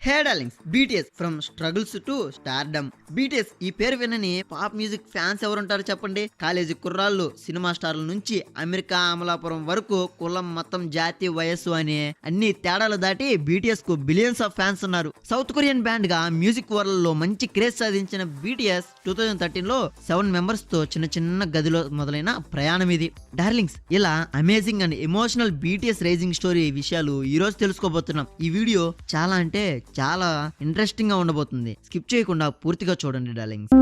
Hey darlings, BTS from struggles to stardom. BTS ఈ పేరు వినని పాప్ మ్యూజిక్ ఫ్యాన్స్ ఎవరుంటారు చెప్పండి? కాలేజీ కుర్రాళ్ళు, సినిమా స్టార్ల నుంచి అమెరికా అమలాపురం వరకు కులం, మతం, జాతి, వయస్సు అనే అన్ని తేడాలు దాటి బీటీఎస్ కు బిలియన్స్ ఆఫ్ ఫ్యాన్స్ ఉన్నారు. సౌత్ కొరియన్ బ్యాండ్ గా మ్యూజిక్ వరల్డ్ లో మంచి క్రేజ్ సాధించిన బీటీఎస్ 2013 లో 7 మెంబర్స్ తో చిన్న గదిలో మొదలైన ప్రయాణం ఇది. డార్లింగ్స్, ఇలా amazing and emotional BTS rising story విషయాలు ఈ రోజు తెలుసుకోబోతున్నాం. ఈ వీడియో చాలా ఇంట్రెస్టింగ్ గా ఉండబోతుంది. స్కిప్ చేయకుండా పూర్తిగా చూడండి darlings.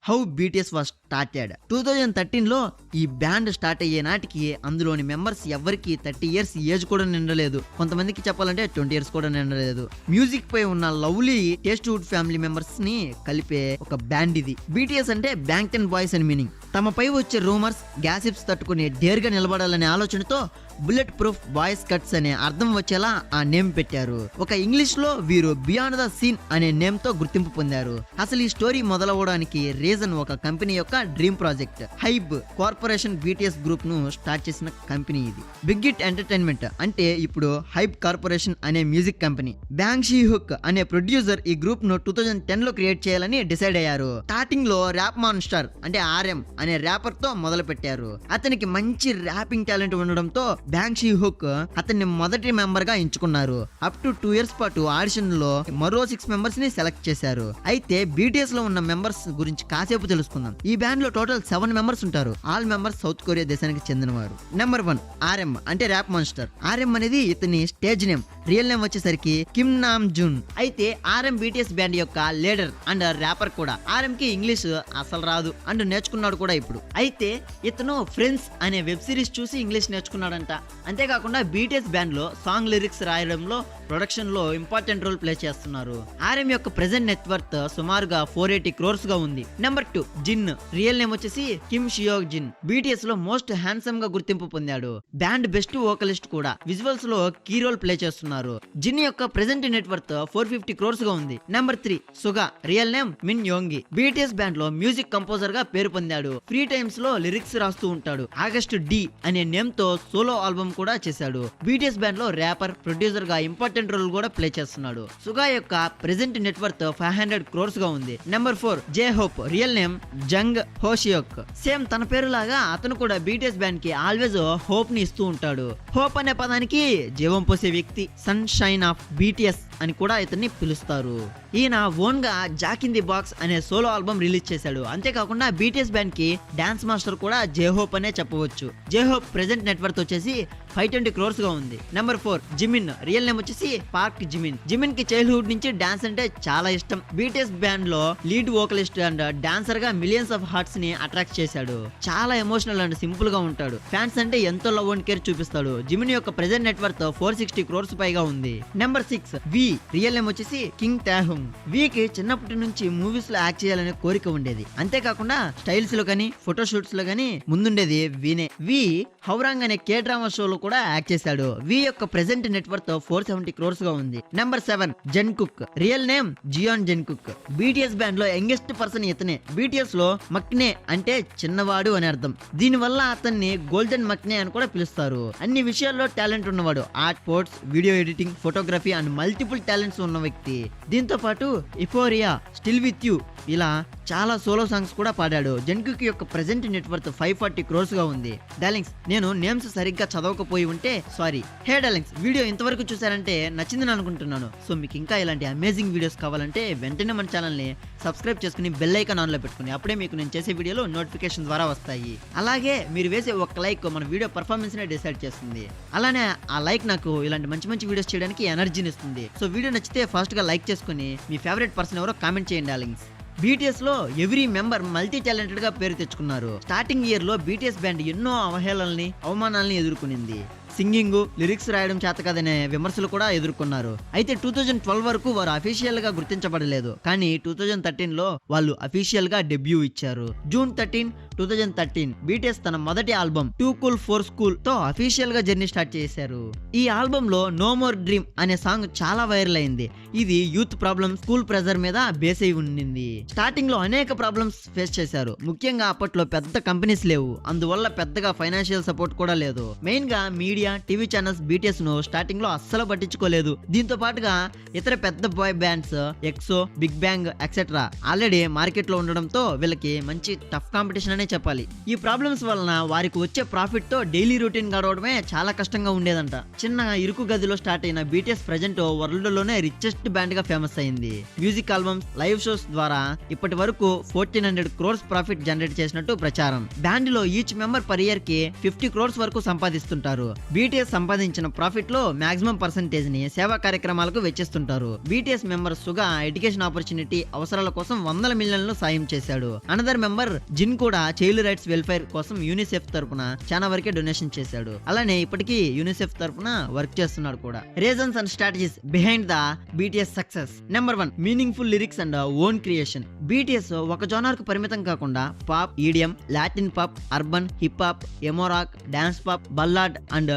How BTS was started. 2013 లో ఈ బ్యాండ్ స్టార్ట్ అయ్యే నాటికి అందులోని మెంబర్స్ ఎవరికి 30 ఇయర్స్ ఏజ్ కూడా నిండలేదు. కొంతమందికి చెప్పాలంటే 20 ఇయర్స్ కూడా నిండలేదు. మ్యూజిక్ పై ఉన్న lovely taste wood family members ని కలిపే ఒక బ్యాండ్ ఇది. బీటీఎస్ అంటే బ్యాంగ్టన్ బాయ్స్ అని మీనింగ్. తమపై వచ్చే రూమర్స్, గ్యాసిప్స్ తట్టుకుని డేర్ గా నిలబడాలనే ఆలోచనతో బుల్లెట్ ప్రూఫ్ బాయ్స్ కట్స్ అనే అర్థం వచ్చేలా ఆ నేమ్ పెట్టారు. ఒక ఇంగ్లీష్ లో వీరు బియాండ్ ద సీన్ అనే నేమ్ తో గుర్తింపు పొందారు. అసలు ఈ స్టోరీ మొదలవడానికి రీజన్ ఒక కంపెనీ యొక్క dream project. Hybe Corporation BTS group ను స్టార్ట్ చేసిన కంపెనీ ఇది. బిగ్ హిట్ ఎంటర్టైన్మెంట్ అంటే ఇప్పుడు హైబ్ కార్పొరేషన్ అనే music company. Bang Si Hyuk అనే ప్రొడ్యూసర్ ఈ గ్రూప్ ను 2010 లో క్రియేట్ చేయాలని డిసైడ్ అయ్యారు. స్టార్టింగ్ లో ర్యాప్ మాన్స్టర్ అంటే ఆర్ఎం అనే ర్యాపర్ తో మొదలు పెట్టారు. అతనికి మంచి ర్యాపింగ్ టాలెంట్ ఉండడంతో బ్యాంగ్ షీ హుక్ అతన్ని మొదటి మెంబర్ గా ఎంచుకున్నారు. అప్ టు 2 ఇయర్స్ పాటు ఆడిషన్ లో మరో 6 మెంబర్స్ ని సెలెక్ట్ చేశారు. అయితే బీటీఎస్ లో ఉన్న మెంబర్స్ గురించి కాసేపు తెలుసుకుందాం. ఈ బ్యాండ్ లో టోటల్ 7 మెంబర్స్ ఉంటారు. ఆల్ మెంబర్స్ సౌత్ కొరియా దేశానికి చెందినవారు. నెంబర్ 1 ఆర్ఎం అంటే ర్యాప్ మాన్స్టర్. ఆర్ఎం అనేది ఇతని స్టేజ్ నేమ్. రియల్ నేమ్ వచ్చేసరికి కిమ్ నామ్ జున్. అయితే ఆర్ఎం బీటీఎస్ బ్యాండ్ యొక్క లీడర్ అండ్ ర్యాపర్ కూడా. ఆర్ఎం కి ఇంగ్లీష్ అసలు రాదు అండ్ నేర్చుకున్నాడు కూడా ఇప్పుడు. అయితే ఇతను ఫ్రెండ్స్ అనే వెబ్ సిరీస్ చూసి ఇంగ్లీష్ నేర్చుకున్నాడంట. అంతేకాకుండా బీటీఎస్ బ్యాండ్ లో సాంగ్ లిరిక్స్ రాయడంలో, ప్రొడక్షన్ లో ఇంపార్టెంట్ రోల్ ప్లే చేస్తున్నారు. ఆర్ఎం యొక్క ప్రెజెంట్ నెట్వర్త్ సుమారుగా 480 crores గా ఉంది. Number 2 Jin. రియల్ నేమ్ వచ్చేసి కిమ్ షియోగ్ జిన్. బీటీఎస్ లో మోస్ట్ హ్యాండ్సమ్ గా గుర్తింపు పొందాడు. బ్యాండ్ బెస్ట్ వోకలిస్ట్ కూడా. విజువల్స్ లో కీ రోల్ ప్లే చేస్తున్నారు. జిన్ యొక్క ప్రెజెంట్ నెట్వర్త్ 450 crores గా ఉంది. Number 3 Suga. రియల్ నేమ్ మిన్ యోంగి. బీటీఎస్ బ్యాండ్ లో మ్యూజిక్ కంపోజర్ గా పేరు పొందాడు. ఫ్రీ టైమ్స్ లో లిరిక్స్ రాస్తూ ఉంటాడు. ఆగస్ట్ డి అనే నేమ్ తో సోలో ఆల్బమ్ కూడా చేశాడు. బీటీఎస్ బ్యాండ్ లో ర్యాపర్, ప్రొడ్యూసర్ గా ఇంపార్టెంట్ రోల్ కూడా ప్లే చేస్తున్నాడు. సుగా యొక్క ప్రెజెంట్ నెట్వర్త్ 500 crores గా ఉంది. Number 4 J Hope. Real name Jung Hoseok. Same తన పేరు లాగా అతను కూడా బీటీఎస్ బ్యాండ్ కి ఆల్వేస్ హోప్ ని ఇస్తూ ఉంటాడు. హోప్ అనే పదానికి జీవం పోసే వ్యక్తి, సన్ షైన్ ఆఫ్ బీటీఎస్ అని కూడా ఇతన్ని పిలుస్తారు. ఈయన ఓన్ గా జాక్ ఇన్ ది బాక్స్ అనే సోలో ఆల్బమ్ రిలీజ్ చేశాడు. అంతేకాకుండా బీటీఎస్ బ్యాండ్ కి డాన్స్ మాస్టర్ కూడా జే హోప్ అనే చెప్పవచ్చు. జే హోప్ ప్రెజెంట్ నెట్వర్త్ వచ్చేసి 520 crores గా ఉంది. Number 4 Zimin. రియల్ నేమ్ వచ్చేసి పార్క్ జిమిన్. జిమిన్ కి చైల్డ్హుడ్ నుంచి డాన్స్ అంటే చాలా ఇష్టం. బీటీఎస్ బ్యాండ్ లో లీడ్ వోకలిస్ట్ అండ్ డాన్సర్ గా మిలియన్స్ ఆఫ్ హార్ట్స్ ని అట్రాక్ట్ చేశాడు. చాలా ఎమోషనల్ అండ్ సింపుల్ గా ఉంటాడు. ఫ్యాన్స్ అంటే ఎంతో లవ్ అండ్ కేర్ చూపిస్తాడు. జిమిన్ యొక్క ప్రెజెంట్ నెట్వర్త్ 460 crores పైగా ఉంది. నెంబర్ 6 వి. రియల్ నేమ్ వచ్చేసి కింగ్ టాహుంగ్. వీకి చిన్నప్పటి నుంచి మూవీస్ లో యాక్ట్ చేయాలనే కోరిక ఉండేది. అంతేకాకుండా స్టైల్స్ లో కానీ, ఫోటోషూట్స్ లో కానీ ముందుండేది వీనే. వి హౌరాంగ్ అనే కే డ్రామా షోలో కూడా యాక్ట్ చేశాడు. వి యొక్క ప్రెజెంట్ నెట్వర్త్ 470 crores గా ఉంది. నెంబర్ 7 జెన్ కుక్. రియల్ నేమ్ జియాన్ జెన్ కుక్. బీటీఎస్ బ్యాండ్ లో యంగెస్ట్ పర్సన్ ఇతనే. బీటీఎస్ లో మక్నే అంటే చిన్నవాడు అని అర్థం. దీని వల్ల అతన్ని గోల్డెన్ మక్నే అని కూడా పిలుస్తారు. అన్ని విషయాల్లో టాలెంట్ ఉన్నవాడు. Art, sports, video editing, photography and multiple talents ఉన్న వ్యక్తి. దీంతో పాటు ఇఫోరియా, స్టిల్ విత్ యూ ఇలా చాలా సోలో సాంగ్స్ కూడా పాడాడు. జెన్కుక్ యొక్క ప్రెజెంట్ నెట్వర్త్ 540 crores గా ఉంది. డార్లింగ్స్, నేను నేమ్స్ సరిగ్గా చదవకపోయి ఉంటే సారీ. హే డార్లింగ్స్, వీడియో ఇంతవరకు చూసారంటే నచ్చిందని అనుకుంటున్నాను. సో మీకు ఇంకా ఇలాంటి అమేజింగ్ వీడియోస్ కావాలంటే వెంటనే మన ఛానల్ ని సబ్స్క్రైబ్ చేసుకుని బెల్ ఐకాన్ ఆన్ లో పెట్టుకుని అప్పుడే మీకు నేను చేసే వీడియోలో నోటిఫికేషన్ ద్వారా వస్తాయి. అలాగే మీరు వేసే ఒక లైక్ మన వీడియో పర్ఫార్మెన్స్ నే డిసైడ్ చేస్తుంది. అలానే ఆ లైక్ నాకు ఇలాంటి మంచి వీడియోస్ చేయడానికి ఎనర్జీని ఇస్తుంది. సో వీడియో నచ్చితే ఫాస్ట్ గా లైక్ చేసుకుని మీ ఫేవరెట్ పర్సన్ ఎవరో కామెంట్ చేయండి డార్లింగ్స్. బీటీఎస్ లో ఎవ్రీ మెంబర్ మల్టీ టాలెంటెడ్ గా పేరు తెచ్చుకున్నారు. స్టార్టింగ్ ఇయర్ లో బీటీఎస్ బ్యాండ్ ఎన్నో అవహేళనల్ని, అవమానాలని ఎదుర్కొనింది. సింగింగ్, లిరిక్స్ రాయడం చేత కదనే విమర్శలు కూడా ఎదుర్కొన్నారు. అయితే 2012 వరకు వారు అఫీషియల్ గా గుర్తించబడలేదు. కానీ 2013 లో వాళ్ళు అఫీషియల్ గా డెబ్యూ ఇచ్చారు. జూన్ 13, 2013 బీటీఎస్ తన మొదటి album two cool four school తో అఫీషియల్ గా జర్నీ స్టార్ట్ చేశారు. ఈ ఆల్బమ్ లో నో మోర్ డ్రీమ్ అనే సాంగ్ చాలా వైరల్ అయింది. ఇది యూత్ ప్రాబ్లమ్స్, స్కూల్ ప్రెజర్ మీద బేస్ అయి ఉండింది. స్టార్టింగ్ లో అనేక ప్రాబ్లమ్స్ ఫేస్ చేశారు. ముఖ్యంగా అప్పట్లో పెద్ద కంపెనీస్ లేవు. అందువల్ల పెద్దగా ఫైనాన్షియల్ సపోర్ట్ కూడా లేదు. మెయిన్ గా media media, TV channels BTS ను స్టార్టింగ్ లో అస్సలు పట్టించుకోలేదు. దీంతో పాటుగా ఇతర పెద్ద boy bands EXO, Big Bang etcetera already market లో ఉండడంతో వీళ్ళకి మంచి టఫ్ కాంపిటీషన్ అనే చెప్పాలి. ఈ ప్రాబ్లమ్స్ వలన వారికి వచ్చే ప్రాఫిట్ తో డైలీ రొటీన్ గడవడమే చాలా కష్టంగా ఉండేదంట. చిన్న ఇరుకు గదిలో స్టార్ట్ అయిన బీటీఎస్ ప్రెజెంట్ వరల్డ్ లోనే రిచెస్ట్ బ్యాండ్ గా ఫేమస్ అయింది. మ్యూజిక్ ఆల్బమ్స్, లైవ్ షోస్ ద్వారా ఇప్పటి వరకు 1400 crores ప్రాఫిట్ జనరేట్ చేసినట్టు ప్రచారం. బ్యాండ్ లో ఈచ్ మెంబర్ పర్ ఇయర్ కి 50 crores వరకు సంపాదిస్తుంటారు. బీటీఎస్ సంపాదించిన ప్రాఫిట్ లో మాక్సిమం పర్సెంటేజ్ ని సేవా కార్యక్రమాలకు వెచ్చిస్తుంటారు. బీటీఎస్ మెంబర్ సుగా ఎడ్యుకేషన్ ఆపర్చునిటీ అవసరాల కోసం వందల మిలియన్లు సాయం చేశాడు. అనదర్ మెంబర్ జిన్ కూడా చైల్డ్ రైట్స్ వెల్ఫేర్ కోసం యూనిసెఫ్ తరపున చాలా వరకే డొనేషన్ చేశాడు. అలానే ఇప్పటికీ యూనిసెఫ్ తరపున వర్క్ చేస్తున్నాడు కూడా. Reasons and strategies behind the BTS success. Number 1, meaningful lyrics and own creation. BTS ఒక జోనర్ కు పరిమితం కాకుండా pop, EDM, Latin pop, urban, hip hop, emo rock, dance pop, ballad and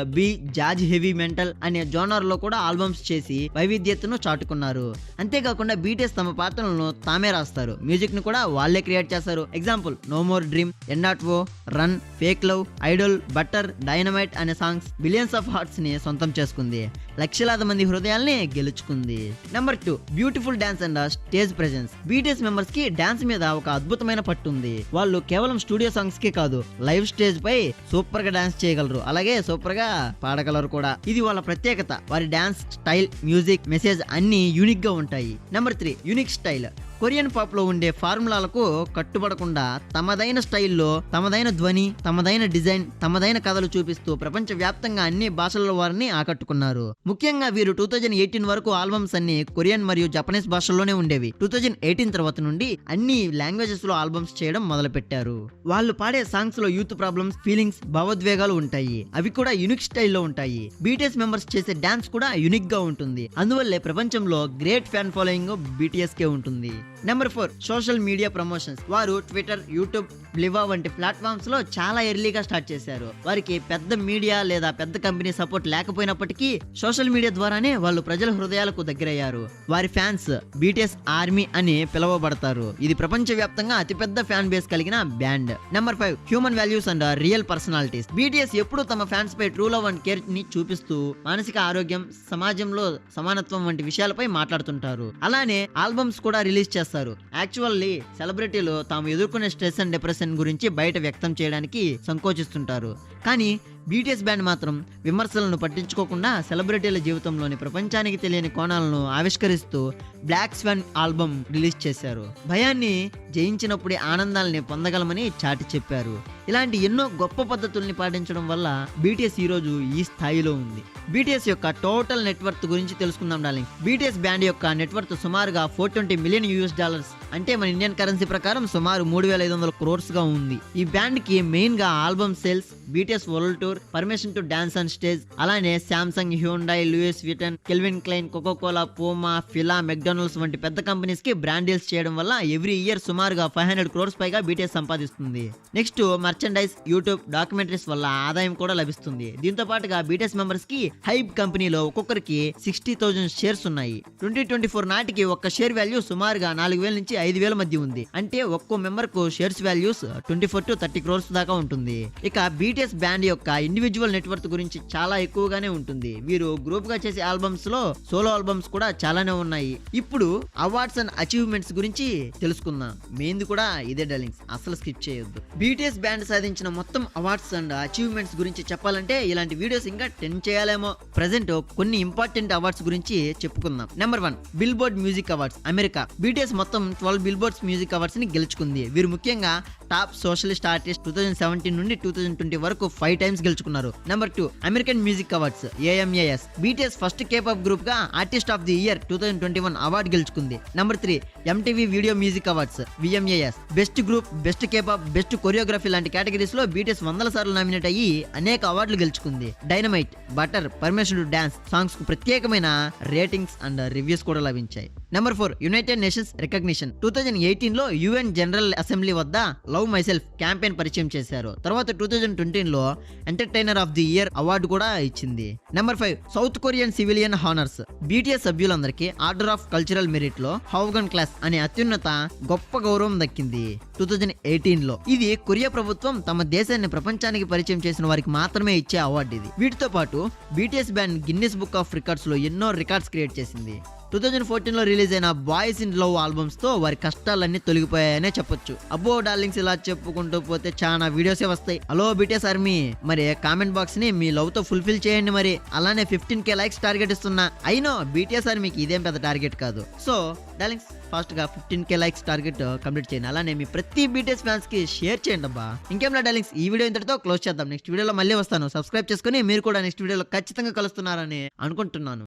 jazz heavy mental అనే genre లో కూడా albums చేసి వైవిధ్యతను చాటుకున్నారు. అంతేకాకుండా బీటీఎస్ తమ పాత్రలను తామే రాస్తారు. మ్యూజిక్ ను కూడా వాళ్ళే క్రియేట్ చేస్తారు. Example no more dream, NRO, run, fake love, idol, butter, dynamite అనే సాంగ్స్ బిలియన్స్ ఆఫ్ హార్ట్స్ ని సొంతం చేసుకుంది. లక్షలాది మంది హృదయాల్ని గెలుచుకుంది. Number 2, beautiful dance and stage presence. BTS members కి డాన్స్ మీద ఒక అద్భుతమైన పట్టు ఉంది. వాళ్ళు కేవలం స్టూడియో సాంగ్స్ కే కాదు, లైవ్ స్టేజ్ పై సూపర్ గా డాన్స్ చేయగలరు, అలాగే సూపర్ గా పాడగలరు కూడా. ఇది వాళ్ళ ప్రత్యేకత. వారి డాన్స్ స్టైల్, మ్యూజిక్, మెసేజ్ అన్ని యూనిక్ గా ఉంటాయి. Number 3, unique style. Korean pop లో ఉండే ఫార్ములాలకు కట్టుబడకుండా తమదైన స్టైల్లో, తమదైన ధ్వని, తమదైన డిజైన్, తమదైన కథలు చూపిస్తూ ప్రపంచ వ్యాప్తంగా అన్ని భాషల వారిని ఆకట్టుకున్నారు. ముఖ్యంగా వీరు 2018 వరకు ఆల్బమ్స్ అన్ని కొరియన్ మరియు జపనీస్ భాషల్లోనే ఉండేవి. 2018 తర్వాత నుండి అన్ని లాంగ్వేజెస్ లో ఆల్బమ్స్ చేయడం మొదలు పెట్టారు. వాళ్ళు పాడే సాంగ్స్ లో యూత్ ప్రాబ్లమ్స్, ఫీలింగ్స్, భావోద్వేగాలు ఉంటాయి. అవి కూడా యూనిక్ స్టైల్లో ఉంటాయి. బీటీఎస్ మెంబర్స్ చేసే డాన్స్ కూడా యూనిక్ గా ఉంటుంది. అందువల్లే ప్రపంచంలో గ్రేట్ ఫ్యాన్ ఫాలోయింగ్ బీటీఎస్ కే ఉంటుంది. Number 4, social media promotions. వారు ట్విట్టర్, యూట్యూబ్, బ్లివా వంటి ప్లాట్ఫామ్స్ లో చాలా ఎర్లీగా స్టార్ట్ చేశారు. వారికి పెద్ద మీడియా లేదా పెద్ద కంపెనీ సపోర్ట్ లేకపోయినప్పటికీ సోషల్ మీడియా ద్వారానే వాళ్ళు ప్రజల హృదయాలకు దగ్గరయ్యారు. వారి ఫ్యాన్స్ బీటీఎస్ ఆర్మీ అని పిలువబడతారు. ఇది ప్రపంచ వ్యాప్తంగా అతిపెద్ద ఫ్యాన్ బేస్ కలిగిన band. Number 5, human values and real personalities. BTS ఎప్పుడు తమ ఫ్యాన్స్ పై ట్రూ లవ్ అండ్ కేర్ ని చూపిస్తూ మానసిక ఆరోగ్యం, సమాజంలో సమానత్వం వంటి విషయాలపై మాట్లాడుతుంటారు. అలానే ఆల్బమ్స్ కూడా రిలీజ్ చేస్తారు. యాక్చువల్లీ సెలబ్రిటీలు తాము ఎదుర్కొనే స్ట్రెస్ అండ్ డిప్రెషన్ గురించి బయట వ్యక్తం చేయడానికి సంకోచిస్తుంటారు. కానీ బీటీఎస్ బ్యాండ్ మాత్రం విమర్శలను పట్టించుకోకుండా సెలబ్రిటీల జీవితంలోని ప్రపంచానికి తెలియని కోణాలను ఆవిష్కరిస్తూ బ్లాక్ స్వాన్ ఆల్బమ్ రిలీజ్ చేశారు. భయాన్ని జయించినప్పుడే ఆనందాలని పొందగలమని చాటి చెప్పారు. ఇలాంటి ఎన్నో గొప్ప పద్ధతుల్ని పాటించడం వల్ల బీటీఎస్ ఈ రోజు ఈ స్థాయిలో ఉంది. బీటీఎస్ యొక్క టోటల్ నెట్వర్త్ గురించి తెలుసుకుందాం డార్లింగ్. బీటీఎస్ బ్యాండ్ యొక్క నెట్వర్త్ సుమారుగా $420 మిలియన్ అంటే మన ఇండియన్ కరెన్సీ ప్రకారం సుమారు 3500 crores గా ఉంది. ఈ బ్యాండ్ కి మెయిన్ గా album sales, BTS world tour, permission to dance on stage, అలానే Samsung, Hyundai, Louis Vuitton, Calvin Klein, Coca Cola, Puma, Fila, McDonald's వంటి పెద్ద కంపెనీస్ కి బ్రాండ్ డీల్స్ చేయడం వల్ల ఎవ్రీ ఇయర్ సుమారుగా 500 crores పైగా బీటీఎస్ సంపాదిస్తుంది. నెక్స్ట్ మర్చెండైజ్, యూట్యూబ్, డాక్యుమెంటరీస్ వల్ల ఆదాయం కూడా లభిస్తుంది. దీంతో పాటుగా బీటీఎస్ మెంబర్స్ కి హైప్ కంపెనీలో ఒక్కొక్కరికి 60,000 షేర్స్ ఉన్నాయి. 2024 నాటికి ఒక్క షేర్ వాల్యూ సుమారుగా 4,000 నుంచి 5,000 మధ్య ఉంది. అంటే ఒక్కో మెంబర్ కు షేర్స్ వాల్యూస్ 24 to 30 crores దాకా ఉంటుంది. ఇక బీటీఎస్ బ్యాండ్ యొక్క ఇండివిజువల్ నెట్వర్క్ గురించి చాలా ఎక్కువగానే ఉంటుంది. వీరు గ్రూప్ గా చేసే ఆల్బమ్స్ లో సోలో ఆల్బమ్స్ కూడా చాలానే ఉన్నాయి. ఇప్పుడు అవార్డ్స్ అండ్ అచీవ్మెంట్స్ గురించి తెలుసుకుందాం. మెయిన్ కూడా ఇదే డార్లింగ్స్, అసలు స్కిప్ చేయొద్దు. బీటీఎస్ బ్యాండ్ సాధించిన మొత్తం అవార్డ్స్ అండ్ అచీవ్మెంట్స్ గురించి చెప్పాలంటే ఇలాంటి వీడియోస్ ఇంకా 10 చేయాలేమో. ప్రెసెంట్ కొన్ని ఇంపార్టెంట్ అవార్డ్స్ గురించి చెప్పుకుందాం. Number 1, Billboard music awards, America. BTS మొత్తం 12 బిల్బోర్డ్స్ మ్యూజిక్ అవార్డ్స్ ని గెలుచుకుంది. వీరు ముఖ్యంగా టాప్ సోషలిస్ట్ ఆర్టిస్ట్ 2017 నుండి 2020 వరకు 5 times గెలుచుకున్నారు. Number 2, American music awards, AMAS. BTS first K pop group గా artist of the year 2021 award గెలుచుకుంది. Number 3, MTV video music awards, VMAS. Best group, best K pop, best choreography లాంటి కేటగిరీస్ లో BTS 100 సార్లు nominate అయ్యి అనేక అవార్డులు గెలుచుకుంది. Dynamite, Butter, Permission to Dance songs కు ప్రత్యేకమైన రేటింగ్స్ అండ్ రివ్యూస్ కూడా లభించాయి. Number 4, United Nations recognition. 2018లో యుఎన్ జనరల్ అసెంబ్లీ వద్ద లవ్ మైసెల్ఫ్ క్యాంపెయిన్ పరిచయం చేశారు. తర్వాత 2020లో entertainer of the year award కూడా ఇచ్చింది. Number 5 South Korean civilian honours. BTS సభ్యులందరికీ ఆర్డర్ ఆఫ్ కల్చరల్ మెరిట్ లో హౌగన్ క్లాస్ అనే అత్యున్నత గొప్ప గౌరవం దక్కింది 2018లో. ఇది కొరియా ప్రభుత్వం తమ దేశాన్ని ప్రపంచానికి పరిచయం చేసిన వారికి మాత్రమే ఇచ్చే అవార్డు ఇది. వీటితో పాటు BTS band Guinness book of records లో ఎన్నో రికార్డ్స్ క్రియేట్ చేసింది. 2014లో రిలీజ్ అయిన బాయ్స్ ఇన్ లవ్ ఆల్బమ్స్ తో వారి కష్టాలన్నీ తొలగిపోయాయనే చెప్పొచ్చు. అబ్బో డార్లింగ్స్, ఇలా చెప్పుకుంటూ పోతే చాలా వీడియోసే వస్తాయి. హలో బీటీఎస్ ఆర్మీ, మరి కామెంట్ బాక్స్ ని మీ లవ్ తో ఫుల్ఫిల్ చేయండి. మరి అలానే 15K లైక్స్ టార్గెట్ ఇస్తున్నా. అయినో బీటీఎస్ ఆర్మీకి ఇదేం పెద్ద టార్గెట్ కాదు. సో డార్లింగ్స్, ఫాస్ట్ గా 15K లైక్స్ టార్గెట్ కంప్లీట్ చేయండి. అలానే మీ ప్రతి బీటీఎస్ ఫ్యాన్స్ కి షేర్ చేయండి అబ్బా. ఇంకేం డార్లింగ్స్, ఈ వీడియో ఇంతటితో క్లోజ్ చేద్దాం. నెక్స్ట్ వీడియోలో మళ్ళీ వస్తాను. సబ్స్క్రైబ్ చేసుకుని మీరు కూడా నెక్స్ట్ వీడియోలో ఖచ్చితంగా కలుస్తున్నారని అనుకుంటున్నాను.